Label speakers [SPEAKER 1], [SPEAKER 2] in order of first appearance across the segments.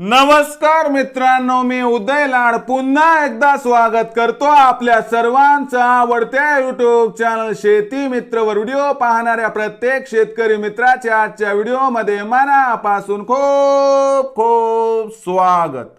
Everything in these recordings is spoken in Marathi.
[SPEAKER 1] नमस्कार मित्रांनो, मी उदय लाड पुन्हा एकदा स्वागत करतो आपल्या सर्वांचा आवडत्या युट्यूब चॅनल शेती मित्रवर व्हिडिओ पाहणाऱ्या प्रत्येक शेतकरी मित्राच्या आजच्या व्हिडिओमध्ये मनापासून खूप खूप स्वागत।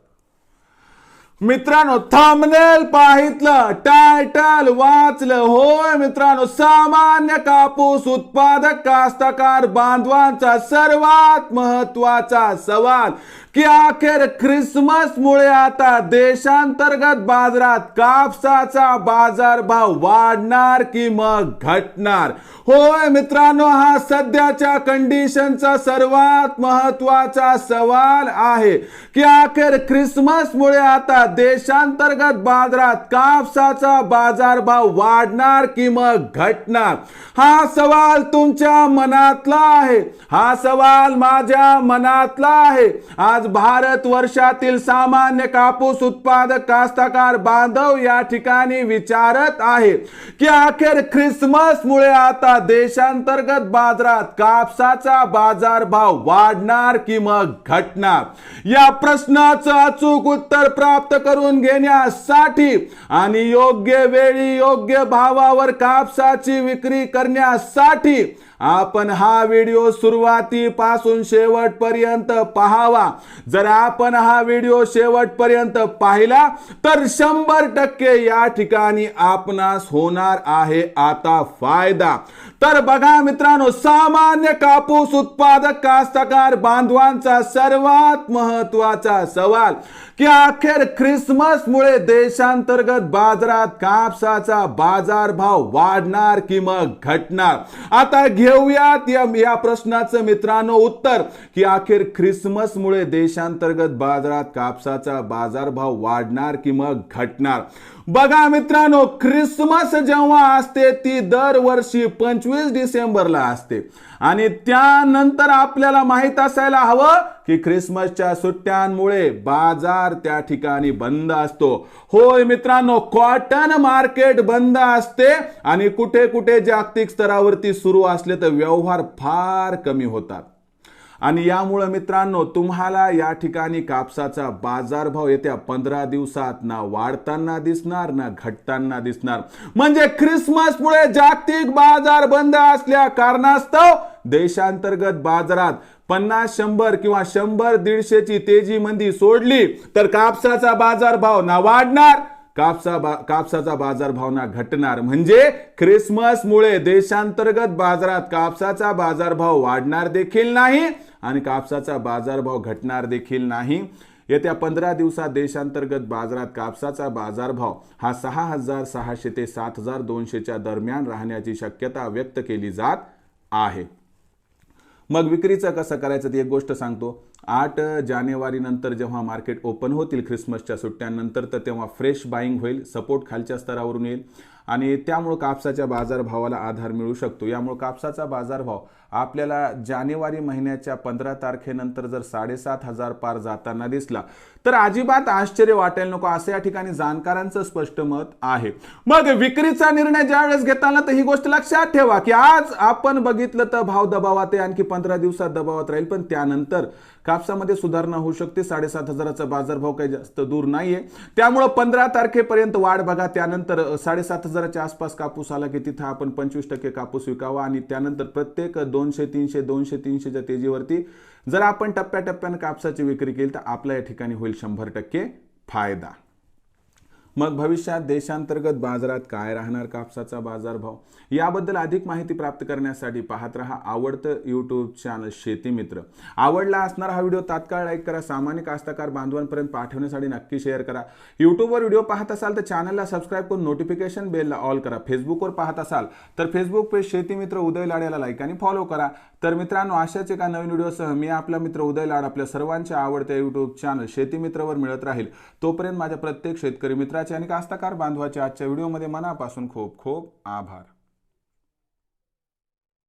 [SPEAKER 1] मित्रांनो, थंबनेल पाहितलं, टायटल वाचलं, होय मित्रांनो, सामान्य कापूस उत्पादक कास्तकार बांधवांचा सर्वात महत्त्वाचा सवाल की अखेर ख्रिसमस मुळे आता देशांतर्गत बाजारात कापसाचा बाजारभाव वाढणार की मग घटणार। होय मित्रांनो, हा सध्याच्या कंडिशनचा सर्वात महत्त्वाचा सवाल आहे की अखेर ख्रिसमस मुळे आता देशांतर्गत बाजारात कापसाचा बाजारभाव वाढणार की मग घटणार। हा सवाल तुमच्या मनातला आहे, हा सवाल माझ्या मनातला आहे। आज भारत वर्षातील सामान्य कापूस उत्पादक कास्तकार बांधव या ठिकाणी विचारत आहे की अखेर ख्रिसमस मुळे आता देशांतर्गत बाजारात कापसाचा बाजारभाव वाढणार की मग घटणार। या प्रश्नाचं अचूक उत्तर प्राप्त करून घेण्यासाठी आणि योग्य वेळी योग्य भावावर कापसाची विक्री करण्यासाठी आपण हा व्हिडिओ सुरुवातीपासून शेवटपर्यंत पाहावा। जर आपण हा व्हिडिओ शेवटपर्यंत पाहिला तर 100% या ठिकाणी आपणास होणार आहे आता फायदा। तर बघा मित्रांनो, सामान्य कापूस उत्पादक कास्तकार बांधवांचा सर्वात महत्त्वाचा सवाल की अखेर ख्रिसमस मुळे देशांतर्गत बाजारात कापसाचा बाजारभाव वाढणार की मग घटणार। आता घेऊयात या प्रश्नाचं मित्रांनो उत्तर की अखेर ख्रिसमस मुळे देशांतर्गत बाजारात कापसाचा बाजारभाव वाढणार की मग घटणार। बघा मित्रांनो, ख्रिसमस जेव्हा असते ती दरवर्षी 25 डिसेंबरला असते आणि त्यानंतर आपल्याला माहित असायला हवं की ख्रिसमसच्या सुट्ट्यांमुळे बाजार त्या ठिकाणी बंद असतो। होय मित्रांनो, कॉटन मार्केट बंद असते आणि कुठे कुठे जागतिक स्तरावरती सुरू असले तर व्यवहार फार कमी होतात आणि यामुळे मित्रांनो तुम्हाला या ठिकाणी कापसाचा बाजारभाव येत्या 15 दिवसात ना वाढताना दिसणार ना घटताना दिसणार। म्हणजे ख्रिसमस मुळे जागतिक बाजार बंद असल्या कारणास्तव देशांतर्गत बाजारात 50, 100 किंवा 100-150 ची तेजी मंदी सोडली तर कापसाचा बाजारभाव ना वाढणार, कापसाचा बाजारभाव ना घटणार। म्हणजे ख्रिसमस मुळे देशांतर्गत बाजारात कापसाचा बाजारभाव वाढणार देखील नाही आणि कापसाचा बाजारभाव घटणार देखील नाही। येत्या 15 दिवसात देशांतर्गत बाजारात कापसाचा बाजारभाव हा 6,600 ते 7,200 च्या दरम्यान राहण्याची शक्यता व्यक्त केली जात आहे। मग विक्रीचं कसं करायचं ती एक गोष्ट सांगतो। 8 जानेवारी नंतर जेव्हा मार्केट ओपन होतील ख्रिसमसच्या सुट्ट्यांनंतर तर तेव्हा फ्रेश बाईंग होईल, सपोर्ट खालच्या स्तरावरून येईल आणि त्यामुळे कापसाच्या बाजारभावाला आधार मिळू शकतो। यामुळे कापसाचा बाजारभाव आपल्याला जानेवारी महिन्याच्या 15 तारखेनंतर जर 7,500 पार जाताना दिसला तर अजिबात आश्चर्य वाटायला नको, असं या ठिकाणी जाणकारांचं स्पष्ट मत आहे। मग विक्रीचा निर्णय ज्यावेळेस घेताना तर ही गोष्ट लक्षात ठेवा की आज आपण बघितलं तर भाव दबावात आहे, आणखी 15 दिवसात दबावात राहील, पण त्यानंतर कापसामध्ये सुधारणा होऊ शकते। 7,500चा बाजारभाव काही जास्त दूर नाहीये, त्यामुळे 15 तारखेपर्यंत वाढ बघा। त्यानंतर 7,500च्या आसपास कापूस आला की तिथं आपण 25% कापूस विकावा आणि त्यानंतर प्रत्येक 200-300च्या तेजीवरती जर आपण टप्प्याटप्प्याने कापसाची विक्री केली तर आपल्या या ठिकाणी होईल 100% फायदा। मग भविष्यात देशांतर्गत बाजारात काय राहणार कापसाचा बाजारभाव याबद्दल अधिक माहिती प्राप्त करण्यासाठी पाहत रहा आवडतं यूट्यूब चॅनल शेती मित्र। आवडला असणारा हा व्हिडिओ तात्काळ लाईक करा, सामान्य कास्तकार बांधवांपर्यंत पाठवण्यासाठी नक्की शेअर करा। यूट्यूबवर व्हिडिओ पाहत असाल तर चॅनलला सबस्क्राईब करून नोटिफिकेशन बेलला ऑल करा। फेसबुकवर पाहत असाल तर फेसबुक पेज शेती मित्र उदय लाड याला लाईक आणि फॉलो करा। तर मित्रांनो, अशाच एका नवीन व्हिडिओसह मी आपला मित्र उदय लाड आपल्या सर्वांच्या आवडत्या यूट्यूब चॅनल शेती मित्रवर मिळत राहील। तोपर्यंत माझ्या प्रत्येक शेतकरी मित्राचे आणि कास्तकार बांधवाच्या आजच्या व्हिडिओमध्ये मनापासून खूप खूप आभार।